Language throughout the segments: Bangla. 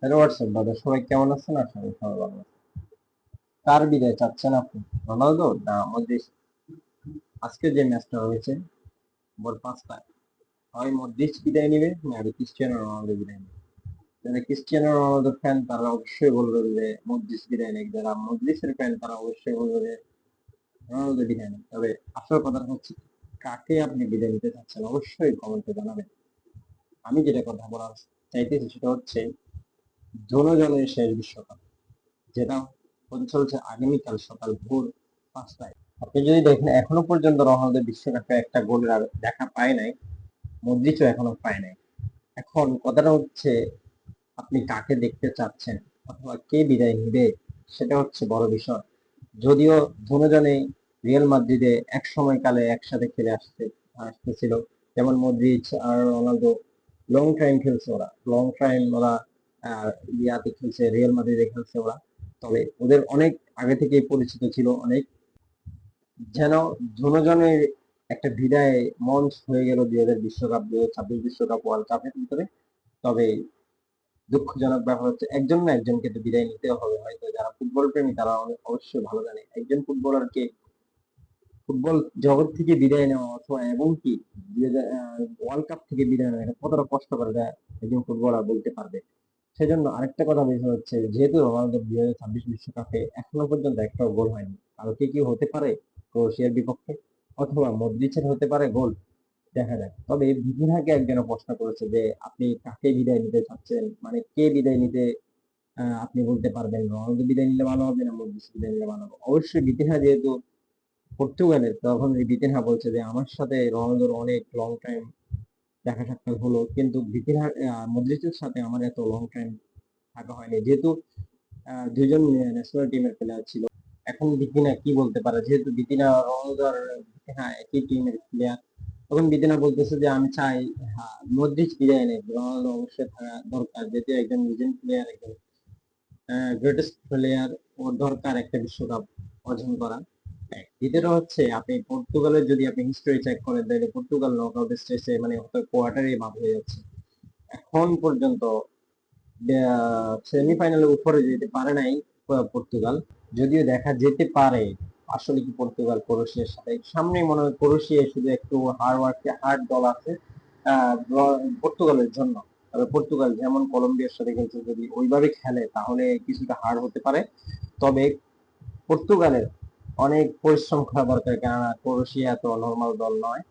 হ্যালো হোয়াটসঅ্যাপ দাদা, সবাই কেমন আছেন? আশা করি সবাই ভালো আছেন। কার বিদায় চাচ্ছেন আপনি, রোনালদো না মদ্রিচ? আজকে যে ম্যাচটা হয়েছে ভোর 5টায়, হয় মদ্রিচ বিদায় নেবে না ক্রিস্টিয়ানো রোনালদো বিদায় নেবে। যারা ক্রিস্টিয়ানো রোনালদোর ফ্যান তারা অবশ্যই বলবে যে মদ্রিচ বিদায় নেবে, যারা মদ্রিচের ফ্যান তারা অবশ্যই বলবে যে রোনালদো বিদায় নেবে। তবে আসল কথা হচ্ছে, কাকে আপনি বিদায় নিতে চাচ্ছেন অবশ্যই কমেন্টে জানাবেন। আমি যেটা কথা বলার চাইতেছি সেটা হচ্ছে জনজনের শেষ বিশ্বকাপ, যেটা হতে চলছে আগামীকাল সকাল ভোর 5টায়। আপনি যদি দেখেন এখনো পর্যন্ত রোনালদো বিশ্বকাপে একটা গোলের আর দেখা পায় নাই, মদ্রিচও এখনো পায় নাই। এখন কথাটা হচ্ছে আপনি কাকে দেখতে চাচ্ছেন অথবা কে বিদায় নিবে, সেটা হচ্ছে বড় বিষয়। যদিও দুজনে রিয়াল মাদ্রিদে এক সময়কালে একসাথে খেলে আসতেছিল, যেমন মদ্রিচ আর রোনালদো লং টাইম খেলছে, ওরা লং টাইম ওরা ইয়াতে খেলছে, রিয়াল মাদ্রিদে খেলছে ওরা। তবে ওদের অনেক আগে থেকেই পরিচিত ছিল, অনেক যেন দুজনের একটা বিদায় মঞ্চ হয়ে গেল 2026 বিশ্বকাপ ওয়ার্ল্ড কাপের ভিতরে। তবে দুঃখজনক ব্যাপার হচ্ছে একজন না একজনকে তো বিদায় নিতে হবে। হয়তো যারা ফুটবল প্রেমী তারা অবশ্যই ভালো জানে একজন ফুটবলারকে ফুটবল জগৎ থেকে বিদায় নেওয়া অথবা এবং কি ওয়ার্ল্ড কাপ থেকে বিদায় নেওয়া এটা কতটা কষ্টকর, এটা একজন ফুটবলার বলতে পারবে। সেজন্য আরেকটা কথা বিষয় হচ্ছে, যেহেতু রোনালদো 2026 বিশ্বকাপে এখনো পর্যন্ত একটাও গোল হয়নি, কালকে কি হতে পারে ক্রোয়েশিয়ার বিপক্ষে, অথবা মদ্রিচের হতে পারে গোল, দেখা যাক। তবে ভিতিনাকে একজন প্রশ্ন করেছে যে আপনি কাকে বিদায় নিতে চাচ্ছেন, মানে কে বিদায় নিতে আপনি বলতে পারবেন, রোনালদো বিদায় নিলে ভালো হবে না মদ্রিচ বিদায় নিলে ভালো হবে? অবশ্যই ভিতিনা যেহেতু পর্তুগালের, তখন এই ভিতিনা বলছে যে আমার সাথে রোনালদোর অনেক লং টাইম দেখা সাক্ষাৎ হলো, কিন্তু ভিতিনা মদ্রিচের সাথে আমার এত লং টাইম থাকা হয়নি, যেহেতু দুইজন ন্যাশনাল টিমের প্লেয়ার ছিল। এখন ভিতিনা কি বলতে পারে, যেহেতু ভিতিনা রোনালদো আর ভিতিনা একই টিমের প্লেয়ার, তখন ভিতিনা বলতেছে যে আমি চাই, হ্যাঁ, মদ্রিচ বিদায় নেই, রোনালদো অবশ্যই থাকা দরকার, যেহেতু একজন লিজেন্ড প্লেয়ার, একজন গ্রেটেস্ট প্লেয়ার, ওর দরকার একটা বিশ্বকাপ অর্জন করা। দ্বিতীয়টা হচ্ছে আপনি পর্তুগালের যদি আপনি হিস্টোরি চেক করেন তাহলে পর্তুগাল নকআউট স্টেজে মানে হয়তো কোয়ার্টারে বাদ হয়ে যাচ্ছে এখন পর্যন্ত, সেমিফাইনালে উপরে যেতে পারে নাই পর্তুগাল। যদিও দেখা যেতে পারে আসলে কি পর্তুগাল ক্রোয়েশিয়ার সাথে সামনে, মনে হয় ক্রোয়েশিয়া শুধু একটু হার্ড দল আছে পর্তুগালের জন্য। তবে পর্তুগাল যেমন কলম্বিয়ার সাথে খেলছে, যদি ওইভাবে খেলে তাহলে কিছুটা হার্ড হতে পারে। তবে পর্তুগালের অনেক পরিশ্রম করা দরকার, কেননা ক্রোয়েশিয়া এত নর্মাল দল নয়।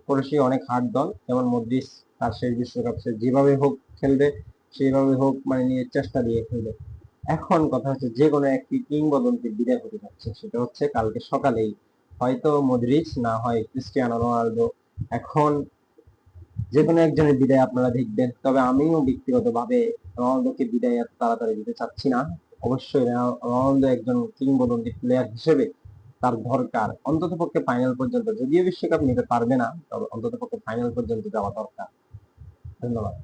ক্রোয়েশিয়া অনেক হার্ড দল, যেমন মদ্রিচ তার শেষ বিশ্বকাপ সে যেভাবে হোক খেলবে, সেইভাবে হোক মানে নিয়ে চেষ্টা দিয়ে খেলবে। এখন কথা হচ্ছে যে কোনো একটি কিংবদন্তি বিদায় হতে যাচ্ছে, সেটা হচ্ছে কালকে সকালেই হয়তো মদ্রিচ না হয় ক্রিস্টিয়ানো রোনালদো। এখন যে কোনো একজনের বিদায় আপনারা দেখবেন, তবে আমিও ব্যক্তিগতভাবে রোনালদোকে বিদায় এত তাড়াতাড়ি দিতে চাচ্ছি না। অবশ্যই রোনালদো একজন কিংবদন্তি প্লেয়ার হিসেবে তার দরকার অন্তত পক্ষে ফাইনাল পর্যন্ত, যদিও বিশ্বকাপ নিতে পারবে না তবে অন্তত পক্ষে ফাইনাল পর্যন্ত যাওয়া দরকার। ধন্যবাদ।